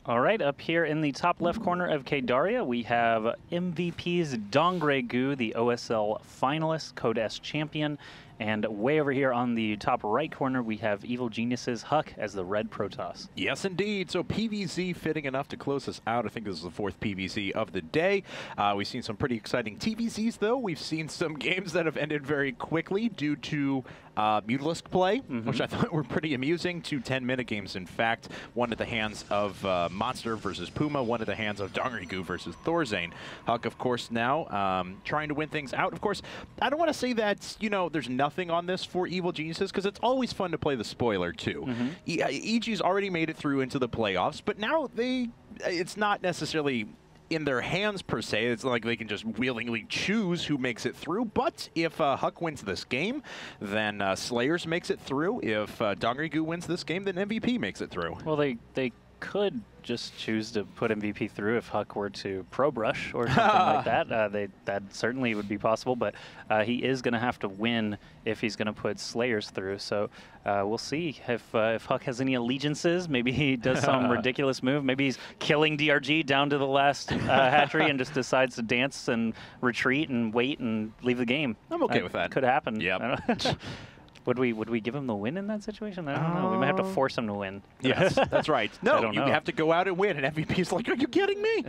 All right, up here in the top left corner of K-Daria, we have MVP's Dongre-gu, the OSL finalist, Code S champion. And way over here on the top right corner, we have Evil Genius's Huck as the red Protoss. Yes, indeed. So PVZ fitting enough to close us out. I think this is the fourth PVZ of the day. We've seen some pretty exciting TVZs, though. We've seen some games that have ended very quickly due to Mutalisk play, which I thought were pretty amusing. 2 10-minute games, in fact. One at the hands of Monster versus Puma, one at the hands of Dongre-gu versus Thorzane. Huck, of course, now trying to win things out. Of course, I don't want to say that, you know, there's nothing on this for Evil Geniuses, because it's always fun to play the spoiler, too. EG's already made it through into the playoffs, but now it's not necessarily in their hands, per se. It's like they can just willingly choose who makes it through. But if Huck wins this game, then Slayers makes it through. If Dongre-gu wins this game, then MVP makes it through. Well, they could just choose to put MVP through if Huck were to pro brush or something like that. That certainly would be possible, but he is going to have to win if he's going to put Slayers through. So we'll see if Huck has any allegiances. Maybe he does some ridiculous move. Maybe he's killing DRG down to the last hatchery and just decides to dance and retreat and wait and leave the game. I'm okay with that. Could happen. Yep. Would we give him the win in that situation? I don't know. We might have to force him to win. Yes, that's right. No, you have to go out and win, and MVP's like, are you kidding me?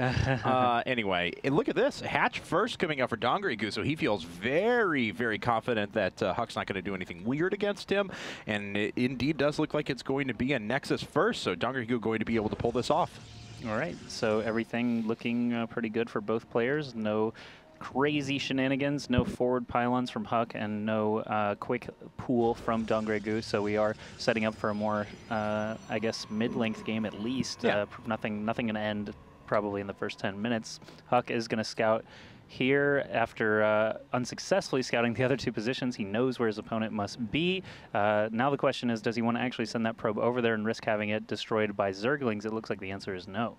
Anyway, and look at this. Hatch first coming up for Dongre-gu, so he feels very, very confident that Huck's not going to do anything weird against him, and it indeed does look like it's going to be a Nexus first, so Dongre-gu going to be able to pull this off. All right, so everything looking pretty good for both players. No crazy shenanigans, no forward pylons from Huck, and no quick pool from Dongre-gu. So we are setting up for a more, I guess, mid-length game at least. Yeah. Nothing going to end probably in the first 10 minutes. Huck is going to scout here after unsuccessfully scouting the other two positions. He knows where his opponent must be. Now the question is, does he want to actually send that probe over there and risk having it destroyed by Zerglings? It looks like the answer is no.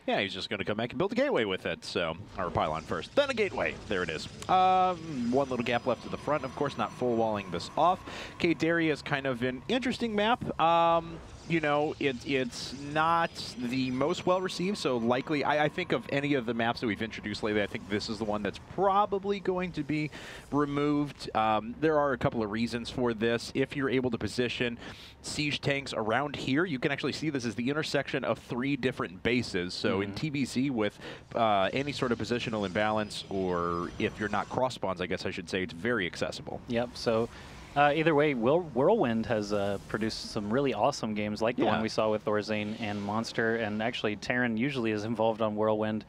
Yeah, he's just going to come back and build a gateway with it, so, or a pylon first, then a gateway. There it is. One little gap left to the front, of course, not full walling this off. K-Daria is kind of an interesting map. You know, it's not the most well-received, so likely, I think of any of the maps that we've introduced lately, I think this is the one that's probably going to be removed. There are a couple of reasons for this. If you're able to position siege tanks around here, you can actually see this as the intersection of 3 different bases. So in TVZ, with any sort of positional imbalance, or if you're not cross spawns, I guess I should say, it's very accessible. Yep, so either way, Whirlwind has produced some really awesome games like the one we saw with Thorzane and Monster, and actually Terran usually is involved on Whirlwind,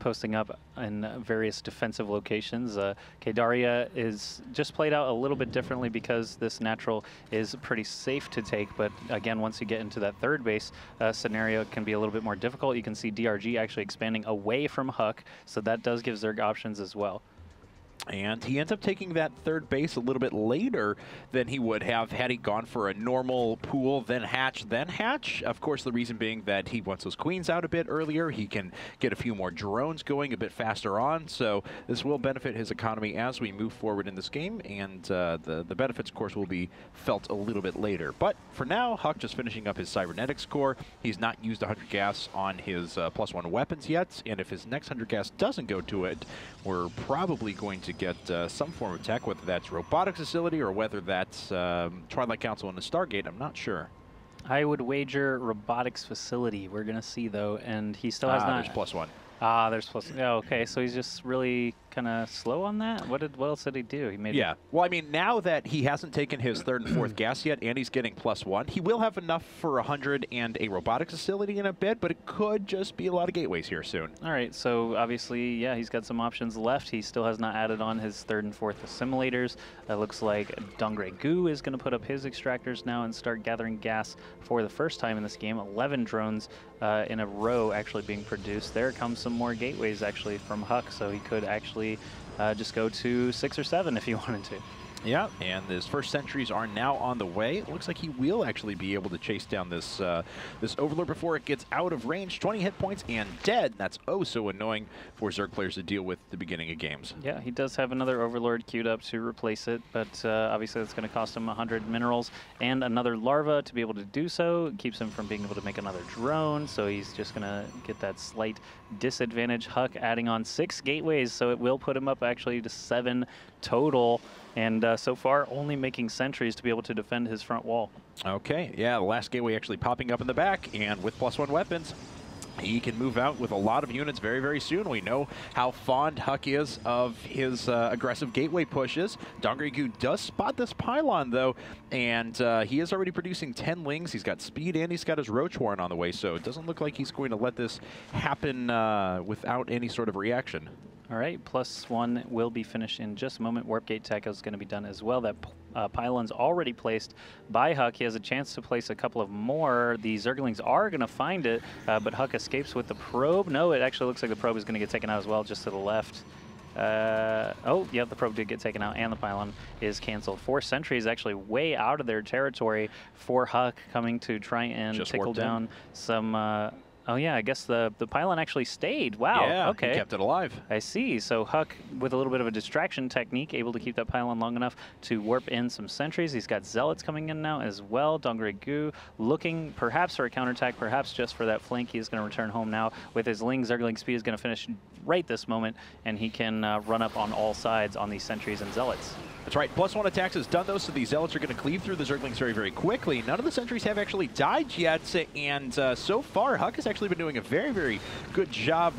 posting up in various defensive locations. K-Daria is just played out a little bit differently because this natural is pretty safe to take, but again, once you get into that third base scenario, it can be a little bit more difficult. You can see DRG actually expanding away from Huck, so that does give Zerg options as well. And he ends up taking that third base a little bit later than he would have had he gone for a normal pool, then hatch, then hatch. Of course, the reason being that he wants those queens out a bit earlier. He can get a few more drones going a bit faster on. So this will benefit his economy as we move forward in this game. And the benefits, of course, will be felt a little bit later. But for now, Huck just finishing up his cybernetics core. He's not used 100 gas on his +1 weapons yet. And if his next 100 gas doesn't go to it, we're probably going to get some form of tech, whether that's robotics facility or whether that's Twilight Council and the Stargate. I'm not sure. I would wager robotics facility. We're going to see, though, and he still has not. There's +1. There's plus. Oh, okay, so he's just really kind of slow on that. What else did he do? He made. Yeah. Well, I mean, now that he hasn't taken his 3rd and 4th gas yet, and he's getting +1, he will have enough for 100 and a robotics facility in a bit, but it could just be a lot of gateways here soon. All right. So obviously, yeah, he's got some options left. He still has not added on his 3rd and 4th assimilators. It looks like Dongre-gu is going to put up his extractors now and start gathering gas for the first time in this game. 11 drones in a row actually being produced. There comes some more gateways actually from Huck, so he could actually just go to 6 or 7 if he wanted to. Yeah, and his first sentries are now on the way. It looks like he will actually be able to chase down this this Overlord before it gets out of range. 20 hit points and dead. That's oh so annoying for Zerg players to deal with at the beginning of games. Yeah, he does have another Overlord queued up to replace it, but obviously that's going to cost him 100 minerals and another larva to be able to do so. It keeps him from being able to make another drone, so he's just going to get that slight disadvantage. Huck adding on 6 gateways, so it will put him up actually to 7 total. And so far, only making sentries to be able to defend his front wall. Okay, yeah, the last gateway actually popping up in the back, and with +1 weapons, he can move out with a lot of units very, very soon. We know how fond Huck is of his aggressive gateway pushes. Dongrygu does spot this pylon, though, and he is already producing 10 lings. He's got speed, and he's got his Roach Warren on the way, so it doesn't look like he's going to let this happen without any sort of reaction. All right, +1 will be finished in just a moment. Warp Gate Tech is going to be done as well. That pylon's already placed by Huck. He has a chance to place a couple of more. The Zerglings are going to find it, but Huck escapes with the probe. No, it actually looks like the probe is going to get taken out as well, just to the left. Oh, yeah, the probe did get taken out, and the pylon is canceled. 4 sentries actually way out of their territory for Huck, coming to try and just tickle down some... oh, yeah, I guess the pylon actually stayed. Wow, yeah, okay. He kept it alive. I see. So Huck, with a little bit of a distraction technique, able to keep that pylon long enough to warp in some sentries. He's got Zealots coming in now as well. Dongrygu looking perhaps for a counterattack, perhaps just for that flank. He is going to return home now with his Ling. Zergling speed is going to finish right this moment, and he can run up on all sides on these sentries and Zealots. That's right. +1 attacks is done, though, so these Zealots are going to cleave through the Zerglings very, very quickly. None of the sentries have actually died yet, and so far, Huck has actually been doing a very, very good job.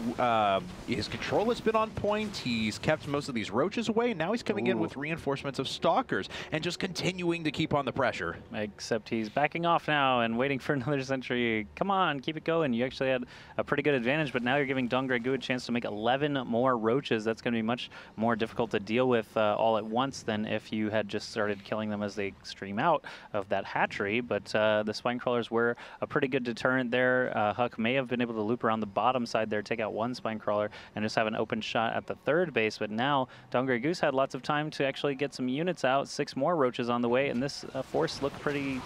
His control has been on point. He's kept most of these roaches away. Now he's coming in with reinforcements of stalkers and just continuing to keep on the pressure. Except he's backing off now and waiting for another sentry. Come on, keep it going. You actually had a pretty good advantage, but now you're giving Dongrygu a chance to make 11 more roaches. That's going to be much more difficult to deal with all at once than if you had just started killing them as they stream out of that hatchery. But the spine crawlers were a pretty good deterrent there. Huck may have been able to loop around the bottom side there, take out 1 spine crawler, and just have an open shot at the 3rd base. But now Dongrygu's had lots of time to actually get some units out. 6 more roaches on the way, and this force looks pretty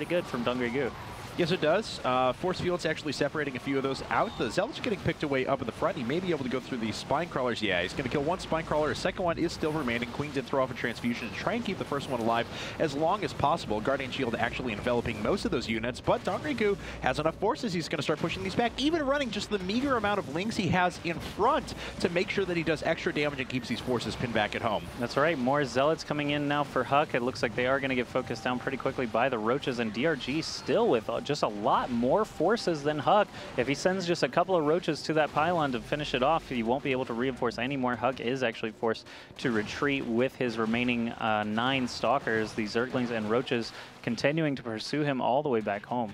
good from Dongrygu. Yes, it does. Force Field's actually separating a few of those out. The Zealots are getting picked away up in the front. He may be able to go through these Spine Crawlers. Yeah, he's going to kill 1 Spine Crawler. A second one is still remaining. Queen did throw off a transfusion to try and keep the first one alive as long as possible. Guardian Shield actually enveloping most of those units, but Dongrygu has enough forces. He's going to start pushing these back, even running just the meager amount of Lings he has in front to make sure that he does extra damage and keeps these forces pinned back at home. That's right. More Zealots coming in now for Huck. It looks like they are going to get focused down pretty quickly by the Roaches, and DRG still with just a lot more forces than Huck. If he sends just a couple of roaches to that pylon to finish it off, he won't be able to reinforce anymore. Huck is actually forced to retreat with his remaining 9 stalkers. The Zerglings and roaches continuing to pursue him all the way back home.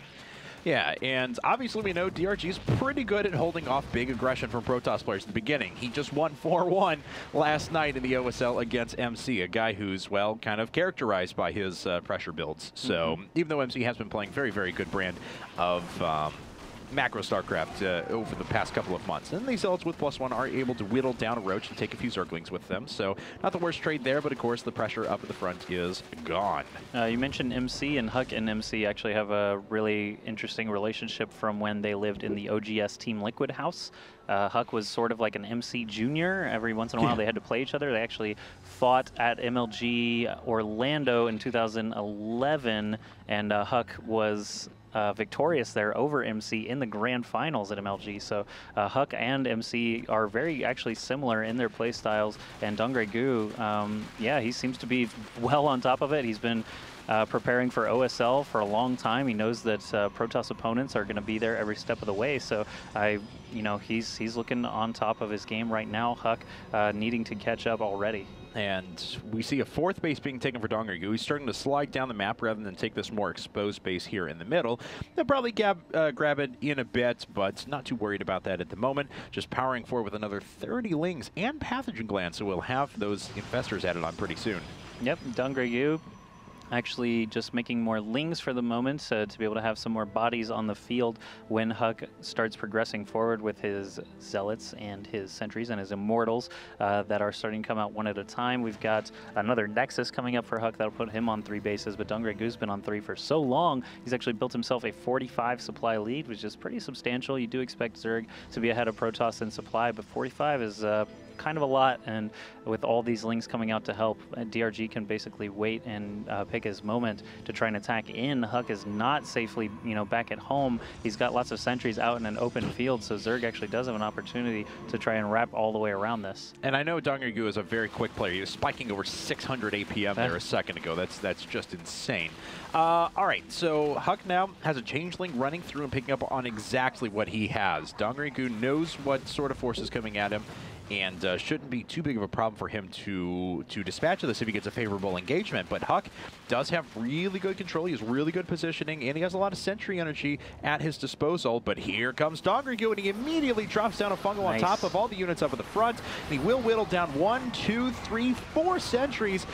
Yeah, and obviously we know DRG is pretty good at holding off big aggression from Protoss players at the beginning. He just won 4-1 last night in the OSL against MC, a guy who's, well, kind of characterized by his pressure builds. So even though MC has been playing very, very good brand of macro StarCraft over the past couple of months. And these Zealots with +1 are able to whittle down a Roach and take a few Zerglings with them. So not the worst trade there, but of course the pressure up at the front is gone. You mentioned MC, and Huck and MC actually have a really interesting relationship from when they lived in the OGS Team Liquid house. Huck was sort of like an MC junior. Every once in a while they had to play each other. They actually fought at MLG Orlando in 2011, and Huck was victorious there over MC in the grand finals at MLG. So Huck and MC are very actually similar in their play styles, and Dongrygu, yeah, he seems to be well on top of it. He's been preparing for OSL for a long time. He knows that Protoss opponents are going to be there every step of the way. So you know, he's looking on top of his game right now. Huck needing to catch up already. And we see a 4th base being taken for Dongrygu. He's starting to slide down the map rather than take this more exposed base here in the middle. They'll probably grab it in a bit, but not too worried about that at the moment. Just powering forward with another 30 Lings and Pathogen Glands, so we'll have those Infestors added on pretty soon. Yep, Dongrygu actually just making more lings for the moment to be able to have some more bodies on the field when Huck starts progressing forward with his zealots and his sentries and his immortals that are starting to come out one at a time. We've got another Nexus coming up for Huck that'll put him on 3 bases, but Dongregu's been on 3 for so long, he's actually built himself a 45 supply lead, which is pretty substantial. You do expect Zerg to be ahead of Protoss in supply, but 45 is kind of a lot, and with all these lings coming out to help, DRG can basically wait and pick his moment to try and attack in. Huck is not safely, back at home. He's got lots of sentries out in an open field, so Zerg actually does have an opportunity to try and wrap all the way around this. And I know Dongregu is a very quick player. He was spiking over 600 APM there a second ago. That's just insane. All right, so Huck now has a changeling running through and picking up on exactly what he has. Dongregu knows what sort of force is coming at him, and shouldn't be too big of a problem for him to dispatch this if he gets a favorable engagement. But Huck does have really good control. He has really good positioning, and he has a lot of sentry energy at his disposal. But here comes Dongregu, and he immediately drops down a fungal on top of all the units up at the front. And he will whittle down 1, 2, 3, 4 sentries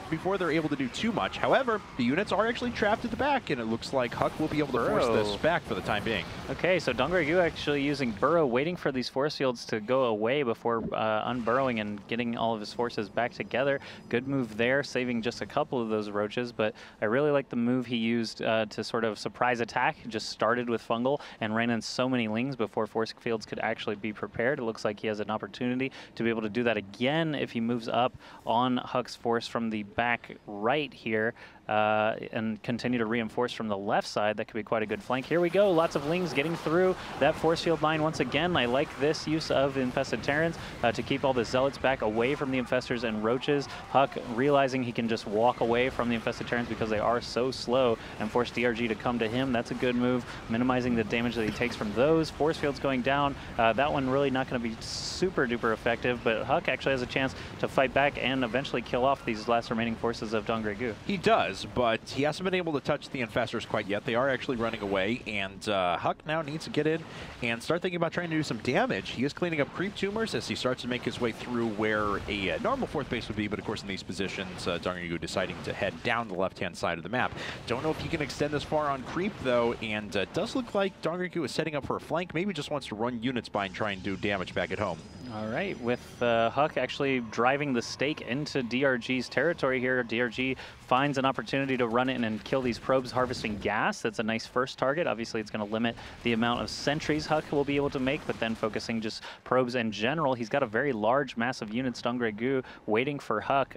before they're able to do too much. However, the units are actually trapped at the back, and it looks like Huck will be able to force this back for the time being. Okay, so Dongregu actually using Burrow, waiting for these force fields to go away before unburrowing and getting all of his forces back together. Good move there, saving just a couple of those roaches, but I really like the move he used to sort of surprise attack. Just started with fungal and ran in so many lings before force fields could actually be prepared. It looks like he has an opportunity to be able to do that again if he moves up on Huck's force from the back right here. And continue to reinforce from the left side. That could be quite a good flank. Here we go. Lots of lings getting through that force field line once again. I like this use of infested Terrans to keep all the zealots back away from the infestors and roaches. Huck realizing he can just walk away from the infested Terrans because they are so slow and force DRG to come to him. That's a good move, minimizing the damage that he takes from those. Force fields going down. That one really not going to be super duper effective, but Huck actually has a chance to fight back and eventually kill off these last remaining forces of Dongregu. He does, but he hasn't been able to touch the infestors quite yet. They are actually running away, and Huck now needs to get in and start thinking about trying to do some damage. He is cleaning up creep tumors as he starts to make his way through where a normal fourth base would be, but of course in these positions, Dongregu deciding to head down the left-hand side of the map. Don't know if he can extend this far on creep, though, and it does look like Dongregu is setting up for a flank. Maybe just wants to run units by and try and do damage back at home. All right, with Huck actually driving the stake into DRG's territory here, DRG finds an opportunity to run in and kill these probes harvesting gas. That's a nice first target. Obviously, it's going to limit the amount of sentries Huck will be able to make, but then focusing just probes in general. He's got a very large, massive unit, Dongregu, waiting for Huck.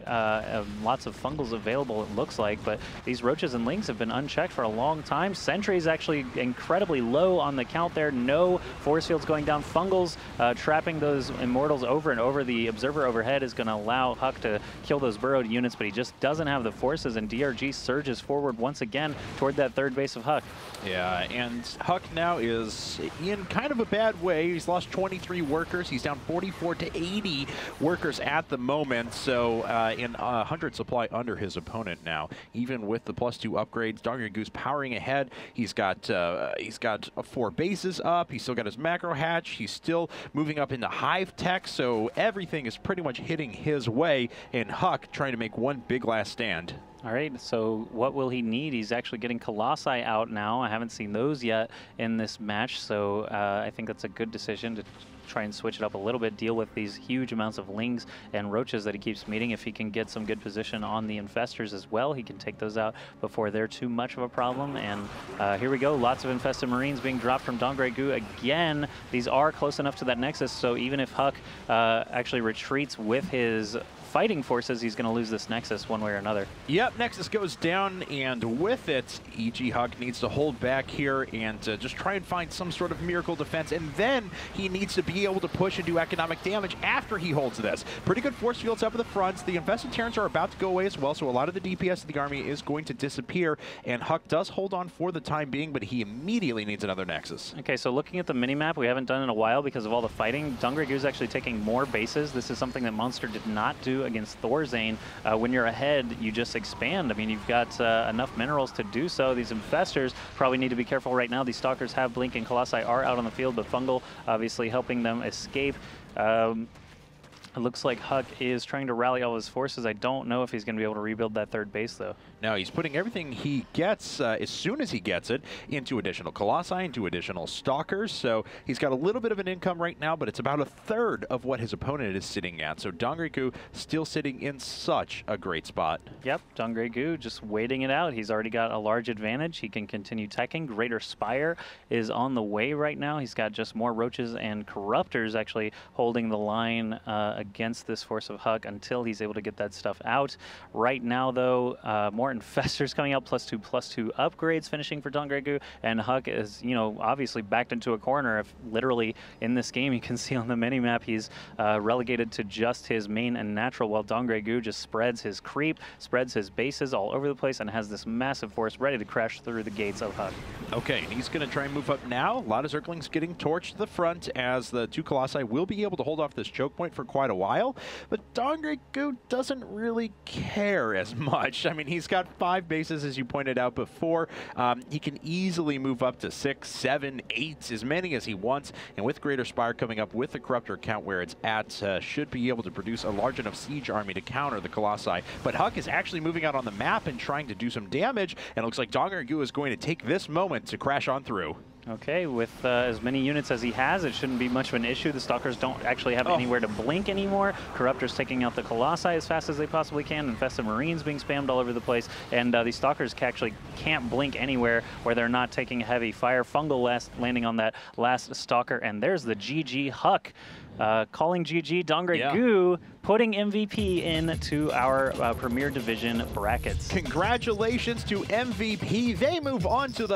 Lots of fungals available, it looks like, but these roaches and lings have been unchecked for a long time. Sentries actually incredibly low on the count there. No force fields going down. Fungals trapping those immortals over and over. The observer overhead is going to allow Huck to kill those burrowed units, but he just doesn't have the forces, and DRG surges forward once again toward that third base of Huck. Yeah, and Huck now is in kind of a bad way. He's lost 23 workers. He's down 44 to 80 workers at the moment, so in 100 supply under his opponent now. Even with the +2 upgrades, Dongregu's powering ahead. He's got 4 bases up. He's still got his macro hatch. He's still moving up into hive tech, so everything is pretty much hitting his way, and Huck trying to make one big last stand. All right, so what will he need? He's actually getting Colossi out now. I haven't seen those yet in this match, so I think that's a good decision to try and switch it up a little bit, deal with these huge amounts of lings and roaches that he keeps meeting. If he can get some good position on the infestors as well, he can take those out before they're too much of a problem. And here we go, lots of infested marines being dropped from Dongregu again. These are close enough to that nexus, so even if Huck actually retreats with his fighting forces, he's going to lose this nexus one way or another. Yep, nexus goes down, and with it, EG Huck needs to hold back here and just try and find some sort of miracle defense, and then he needs to be able to push and do economic damage after he holds this. Pretty good force fields up at the front. The infested Terrans are about to go away as well, so a lot of the DPS of the army is going to disappear, and Huck does hold on for the time being, but he immediately needs another nexus. Okay, so looking at the minimap, we haven't done in a while because of all the fighting. Dongregu's actually taking more bases. This is something that Monster did not do against Thorzane. When you're ahead, you just expand. I mean, you've got enough minerals to do so. These infestors probably need to be careful right now. These stalkers have blink and Colossi are out on the field, but Fungal obviously helping them escape. It looks like Huck is trying to rally all his forces. I don't know if he's going to be able to rebuild that third base, though. No, he's putting everything he gets, as soon as he gets it, into additional Colossi, into additional Stalkers. So he's got a little bit of an income right now, but it's about a third of what his opponent is sitting at. So Dongrygu still sitting in such a great spot. Yep, Dongrygu just waiting it out. He's already got a large advantage. He can continue teching. Greater Spire is on the way right now. He's got just more Roaches and Corruptors actually holding the line against this force of Huck until he's able to get that stuff out. Right now, though, more Infestors coming out, +2/+2 upgrades finishing for Dongrygu, and Huck is, you know, obviously backed into a corner. If literally in this game, you can see on the minimap, he's relegated to just his main and natural, while Dongrygu just spreads his creep, spreads his bases all over the place, and has this massive force ready to crash through the gates of Huck. Okay, and he's going to try and move up now. A lot of Zerglings getting torched to the front, as the 2 Colossi will be able to hold off this choke point for quite a while, but Dongrygu doesn't really care as much. I mean, he's got 5 bases, as you pointed out before. He can easily move up to 6, 7, 8, as many as he wants, and with Greater Spire coming up with the Corruptor count where it's at, should be able to produce a large enough siege army to counter the Colossi. But Huck is actually moving out on the map and trying to do some damage, and it looks like Dongrygu is going to take this moment to crash on through. Okay, with as many units as he has, it shouldn't be much of an issue. The Stalkers don't actually have anywhere to blink anymore. Corruptors taking out the Colossi as fast as they possibly can. Infested Marines being spammed all over the place. And these Stalkers actually can't blink anywhere where they're not taking heavy fire. Fungal landing on that last Stalker. And there's the GG Huck. Calling GG Dongrygu, putting MVP into our Premier Division brackets. Congratulations to MVP. They move on to the